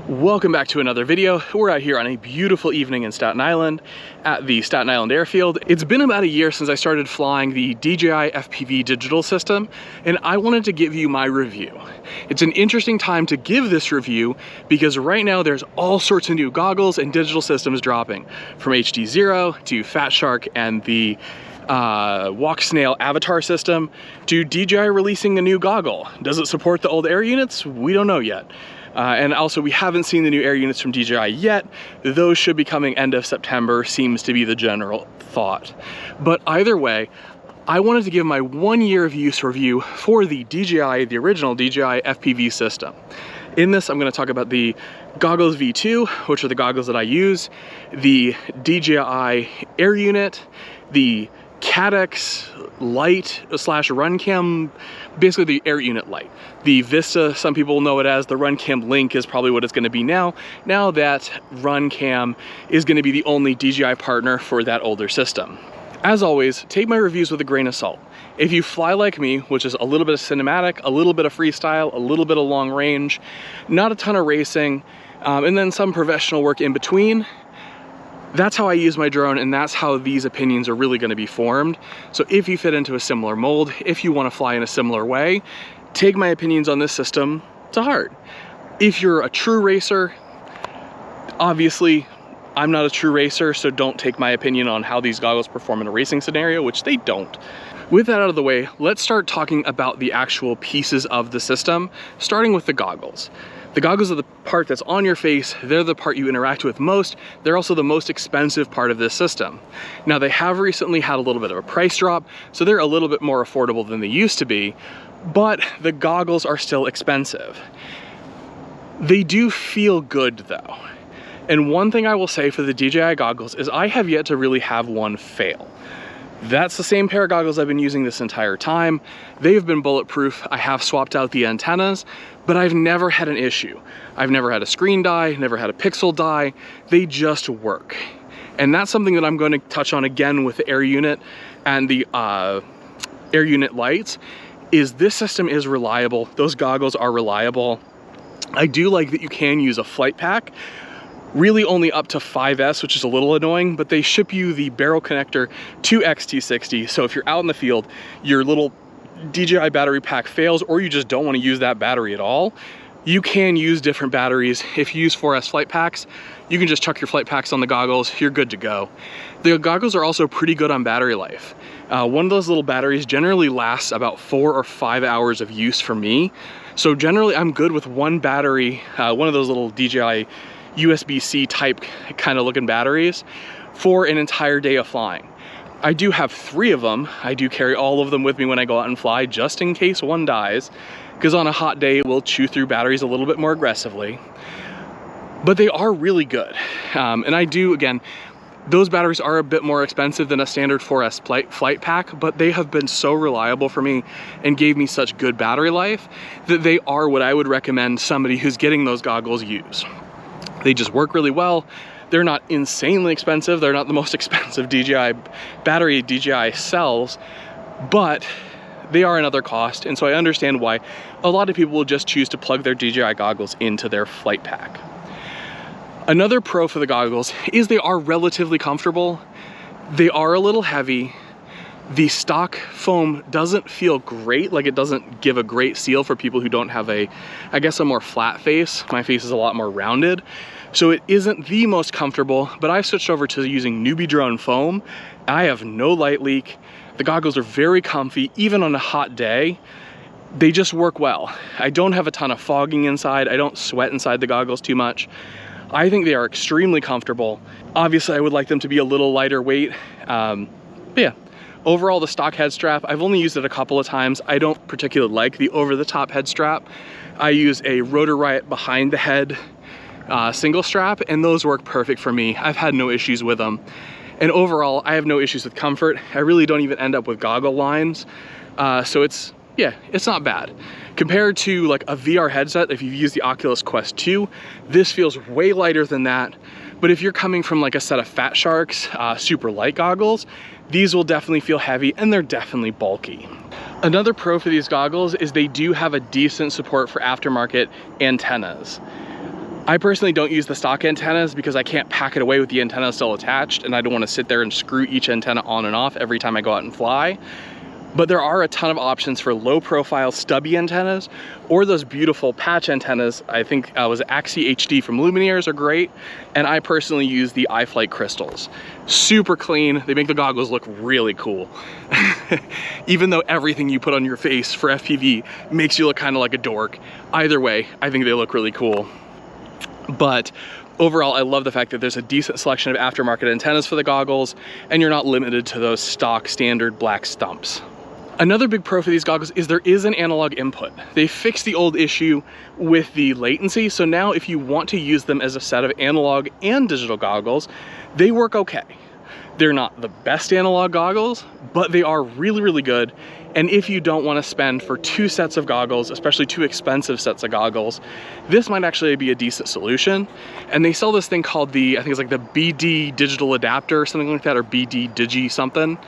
Welcome back to another video. We're out here on a beautiful evening in Staten Island at the Staten Island Airfield. It's been about a year since I started flying the DJI FPV digital system, and I wanted to give you my review. It's an interesting time to give this review because right now there's all sorts of new goggles and digital systems dropping, from HD Zero to Fat Shark and the Walk Snail avatar system to DJI releasing a new goggle. Does it support the old air units? We don't know yet. And also, we haven't seen the new air units from DJI yet. Those should be coming end of September, seems to be the general thought. But either way, I wanted to give my 1 year of use review for the DJI, the original DJI FPV system. In this, I'm going to talk about the Goggles V2, which are the goggles that I use, the DJI air unit, the Cadex light / run cam, basically the air unit light. The Vista, some people know it as the run cam Link, is probably what it's going to be now that run cam is going to be the only DJI partner for that older system. As always, take my reviews with a grain of salt. If you fly like me, which is a little bit of cinematic, a little bit of freestyle, a little bit of long range, not a ton of racing, and then some professional work in between, that's how I use my drone, and that's how these opinions are really going to be formed. So if you fit into a similar mold, if you want to fly in a similar way, take my opinions on this system to heart. If you're a true racer, obviously I'm not a true racer, so don't take my opinion on how these goggles perform in a racing scenario, which they don't. With that out of the way, let's start talking about the actual pieces of the system, starting with the goggles. The goggles are the part that's on your face. They're the part you interact with most. They're also the most expensive part of this system. Now, they have recently had a little bit of a price drop, so they're a little bit more affordable than they used to be, but the goggles are still expensive. They do feel good though. And one thing I will say for the DJI goggles is I have yet to really have one fail. That's the same pair of goggles I've been using this entire time. They've been bulletproof. I have swapped out the antennas, but I've never had an issue. I've never had a screen die, never had a pixel die. They just work. And that's something that I'm going to touch on again with the air unit and the air unit lights, is this system is reliable. Those goggles are reliable. I do like that you can use a flight pack, really only up to 5S, which is a little annoying, but they ship you the barrel connector to XT60. So if you're out in the field, your little DJI battery pack fails, or you just don't want to use that battery at all, you can use different batteries. If you use 4S flight packs, you can just chuck your flight packs on the goggles, you're good to go. The goggles are also pretty good on battery life. One of those little batteries generally lasts about 4 or 5 hours of use for me. So generally I'm good with one battery, one of those little DJI USB-C type kind of looking batteries for an entire day of flying. I do have 3 of them. I do carry all of them with me when I go out and fly, just in case one dies, because on a hot day we'll chew through batteries a little bit more aggressively. But they are really good. And I do, again, those batteries are a bit more expensive than a standard 4S flight pack, but they have been so reliable for me and gave me such good battery life that they are what I would recommend somebody who's getting those goggles use. They just work really well. They're not insanely expensive. They're not the most expensive DJI battery DJI sells, but they are another cost. And so I understand why a lot of people will just choose to plug their DJI goggles into their flight pack. Another pro for the goggles is they are relatively comfortable. They are a little heavy. The stock foam doesn't feel great, like it doesn't give a great seal for people who don't have a more flat face. My face is a lot more rounded, so it isn't the most comfortable, but I've switched over to using Newbie Drone foam. I have no light leak. The goggles are very comfy, even on a hot day. They just work well. I don't have a ton of fogging inside. I don't sweat inside the goggles too much. I think they are extremely comfortable. Obviously, I would like them to be a little lighter weight, but yeah. Overall, the stock head strap, I've only used it a couple of times. I don't particularly like the over-the-top head strap. I use a Rotor Riot behind the head single strap, and those work perfect for me. I've had no issues with them. And overall, I have no issues with comfort. I really don't even end up with goggle lines. So it's not bad. Compared to like a VR headset, if you've used the Oculus Quest 2, this feels way lighter than that. But if you're coming from like a set of Fat Sharks, super light goggles, these will definitely feel heavy, and they're definitely bulky. Another pro for these goggles is they do have a decent support for aftermarket antennas. I personally don't use the stock antennas because I can't pack it away with the antenna still attached, and I don't want to sit there and screw each antenna on and off every time I go out and fly. But there are a ton of options for low profile stubby antennas, or those beautiful patch antennas. I think was Axie HD from Lumineers are great, and I personally use the iFlight crystals. Super clean, they make the goggles look really cool. Even though everything you put on your face for FPV makes you look kind of like a dork. Either way, I think they look really cool. But overall, I love the fact that there's a decent selection of aftermarket antennas for the goggles, and you're not limited to those stock standard black stumps. Another big pro for these goggles is there is an analog input. They fixed the old issue with the latency, so now if you want to use them as a set of analog and digital goggles, they work okay. They're not the best analog goggles, but they are really, really good. And if you don't want to spend for 2 sets of goggles, especially 2 expensive sets of goggles, this might actually be a decent solution. And they sell this thing called the, I think it's like the BD digital adapter or something like that, or BD Digi something.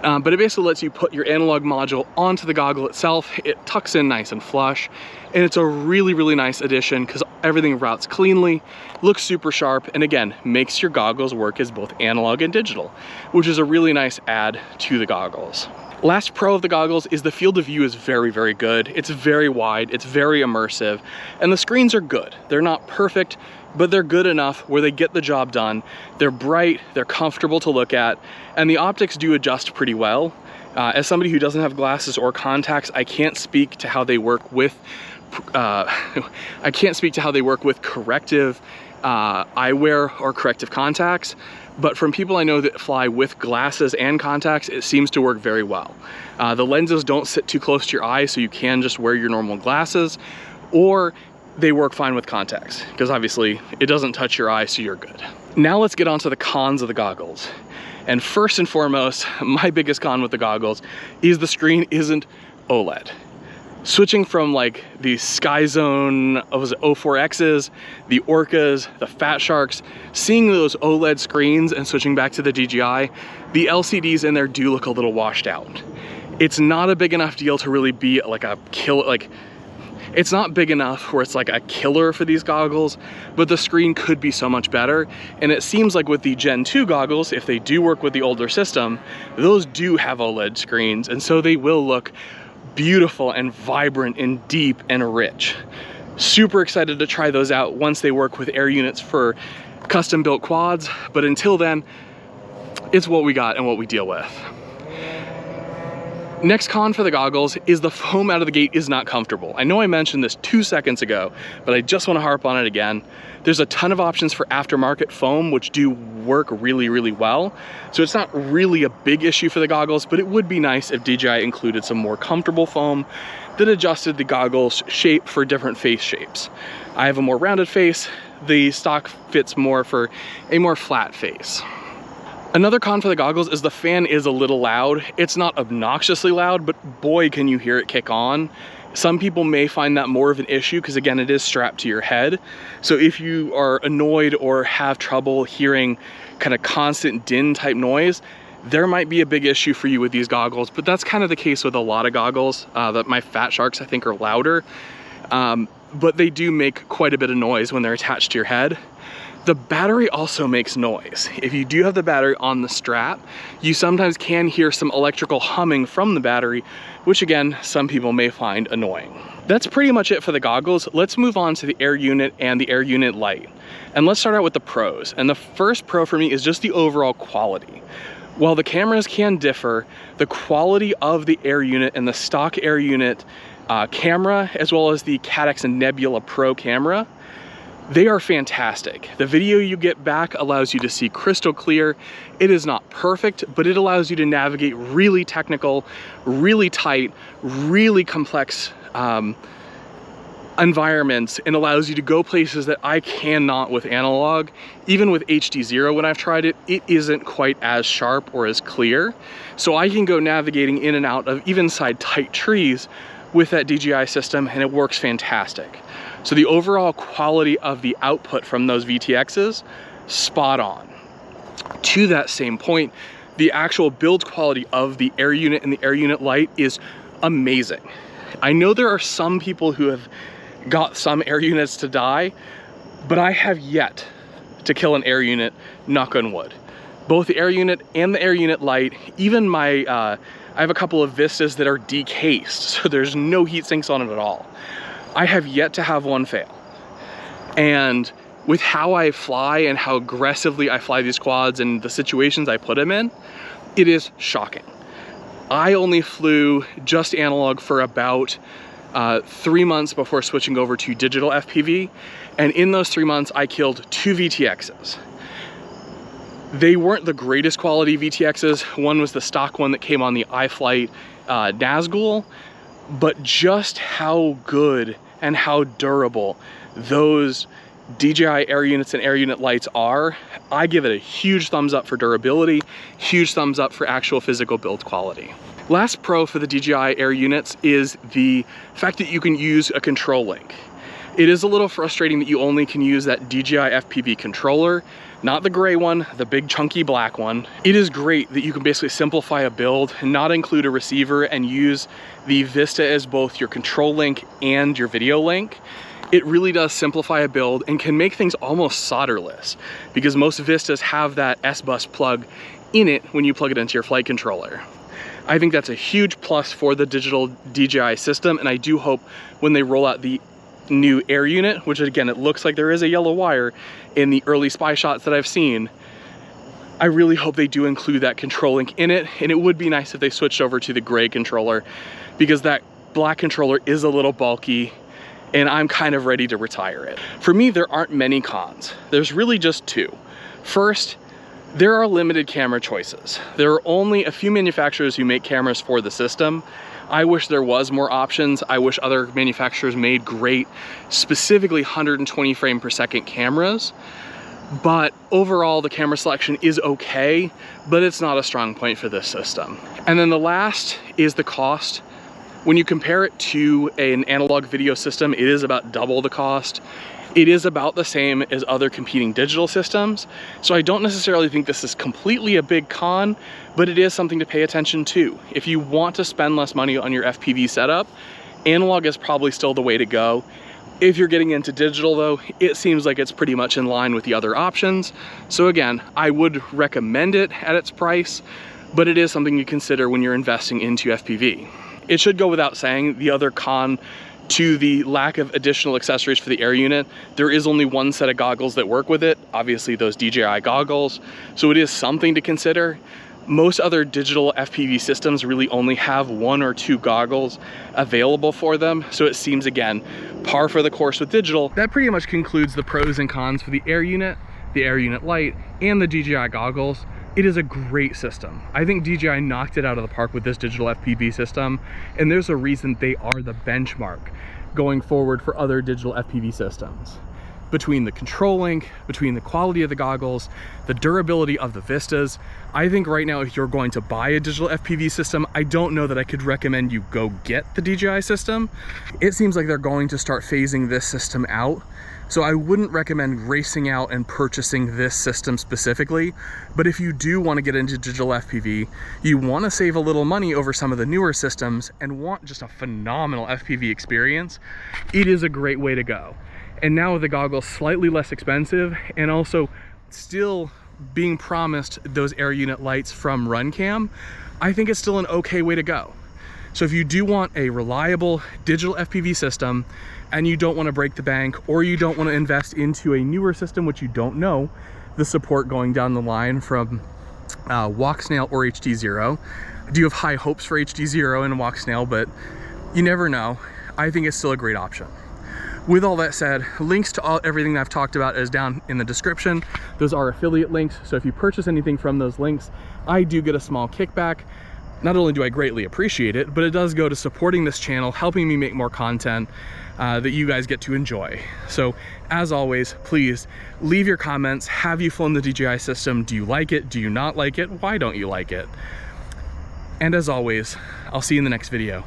But it basically lets you put your analog module onto the goggle itself. It tucks in nice and flush, and it's a really, really nice addition because everything routes cleanly, looks super sharp, and again, makes your goggles work as both analog and digital, which is a really nice add to the goggles. Last pro of the goggles is the field of view is very, very good. It's very wide, it's very immersive, and the screens are good. They're not perfect, but they're good enough where they get the job done. They're bright, they're comfortable to look at, and the optics do adjust pretty well. As somebody who doesn't have glasses or contacts, I can't speak to how they work with corrective eyewear or corrective contacts, but from people I know that fly with glasses and contacts, it seems to work very well. The lenses don't sit too close to your eyes, so you can just wear your normal glasses, or they work fine with contacts, because obviously it doesn't touch your eye, so you're good. Now let's get on to the cons of the goggles. And first and foremost, my biggest con with the goggles is the screen isn't OLED. Switching from like the SkyZone, was it 04Xs, the Orcas, the Fat Sharks, seeing those OLED screens and switching back to the DJI, the LCDs in there do look a little washed out. It's not a big enough deal to really be like a killer, like it's not big enough where it's like a killer for these goggles, but the screen could be so much better. And it seems like with the Gen 2 goggles, if they do work with the older system, those do have OLED screens, and so they will look beautiful and vibrant and deep and rich. Super excited to try those out once they work with air units for custom built quads, but until then, it's what we got and what we deal with. Next con for the goggles is the foam out of the gate is not comfortable. I know I mentioned this 2 seconds ago, but I just want to harp on it again. There's a ton of options for aftermarket foam, which do work really, really well. So it's not really a big issue for the goggles, but it would be nice if DJI included some more comfortable foam that adjusted the goggles shape for different face shapes. I have a more rounded face. The stock fits more for a more flat face. Another con for the goggles is the fan is a little loud. It's not obnoxiously loud, but boy, can you hear it kick on. Some people may find that more of an issue because again, it is strapped to your head. So if you are annoyed or have trouble hearing kind of constant din type noise, there might be a big issue for you with these goggles, but that's kind of the case with a lot of goggles. That my Fat Sharks I think are louder, but they do make quite a bit of noise when they're attached to your head. The battery also makes noise. If you do have the battery on the strap, you sometimes can hear some electrical humming from the battery, which again, some people may find annoying. That's pretty much it for the goggles. Let's move on to the air unit and the air unit light. And let's start out with the pros. And the first pro for me is just the overall quality. While the cameras can differ, the quality of the air unit and the stock air unit camera, as well as the Caddx and Nebula Pro camera, they are fantastic. The video you get back allows you to see crystal clear. It is not perfect, but it allows you to navigate really technical, really tight, really complex environments, and allows you to go places that I cannot with analog. Even with HD0 when I've tried it, it isn't quite as sharp or as clear. So I can go navigating in and out of even inside tight trees with that DJI system, and it works fantastic. So the overall quality of the output from those VTXs, spot on. To that same point, the actual build quality of the air unit and the air unit light is amazing. I know there are some people who have got some air units to die, but I have yet to kill an air unit, knock on wood. Both the air unit and the air unit light, even my, I have a couple of Vistas that are decased, so there's no heat sinks on it at all. I have yet to have one fail. And with how I fly and how aggressively I fly these quads and the situations I put them in, it is shocking. I only flew just analog for about 3 months before switching over to digital FPV. And in those 3 months, I killed 2 VTXs. They weren't the greatest quality VTXs. One was the stock one that came on the iFlight Nazgul, but just how good and how durable those DJI air units and air unit lights are, I give it a huge thumbs up for durability, huge thumbs up for actual physical build quality. Last pro for the DJI air units is the fact that you can use a control link. It is a little frustrating that you only can use that DJI FPV controller, not the gray one, the big chunky black one. It is great that you can basically simplify a build and not include a receiver and use the Vista as both your control link and your video link. It really does simplify a build and can make things almost solderless, because most Vistas have that S-Bus plug in it when you plug it into your flight controller. I think that's a huge plus for the digital DJI system, and I do hope when they roll out the new air unit, which again, it looks like there is a yellow wire in the early spy shots that I've seen, I really hope they do include that control link in it. And it would be nice if they switched over to the gray controller, because that black controller is a little bulky and I'm kind of ready to retire it. For me, there aren't many cons. There's really just two. First, there are limited camera choices. There are only a few manufacturers who make cameras for the system. I wish there was more options. I wish other manufacturers made great, specifically 120 frame per second cameras. But overall, the camera selection is okay, but it's not a strong point for this system. And then the last is the cost. When you compare it to an analog video system, it is about double the cost. It is about the same as other competing digital systems. So I don't necessarily think this is completely a big con, but it is something to pay attention to. If you want to spend less money on your FPV setup, analog is probably still the way to go. If you're getting into digital though, it seems like it's pretty much in line with the other options. So again, I would recommend it at its price, but it is something you consider when you're investing into FPV. It should go without saying, the other con to the lack of additional accessories for the air unit, there is only one set of goggles that work with it, obviously those DJI goggles, so it is something to consider. Most other digital FPV systems really only have 1 or 2 goggles available for them, so it seems, again, par for the course with digital. That pretty much concludes the pros and cons for the air unit light, and the DJI goggles. It is a great system. I think DJI knocked it out of the park with this digital FPV system, and there's a reason they are the benchmark going forward for other digital FPV systems. Between the control link, between the quality of the goggles, the durability of the Vistas, I think right now if you're going to buy a digital FPV system, I don't know that I could recommend you go get the DJI system. It seems like they're going to start phasing this system out. So I wouldn't recommend racing out and purchasing this system specifically, but if you do want to get into digital FPV, you want to save a little money over some of the newer systems and want just a phenomenal FPV experience, it is a great way to go. And now with the goggles slightly less expensive and also still being promised those air unit lights from RunCam, I think it's still an okay way to go. So if you do want a reliable digital FPV system and you don't want to break the bank, or you don't want to invest into a newer system, which you don't know the support going down the line from Walksnail or HD0. I do have high hopes for HD0 and Walksnail, but you never know. I think it's still a great option. With all that said, links to everything that I've talked about is down in the description. Those are affiliate links, so if you purchase anything from those links, I do get a small kickback. Not only do I greatly appreciate it, but it does go to supporting this channel, helping me make more content that you guys get to enjoy. So as always, please leave your comments. Have you flown the DJI system? Do you like it? Do you not like it? Why don't you like it? And as always, I'll see you in the next video.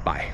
Bye.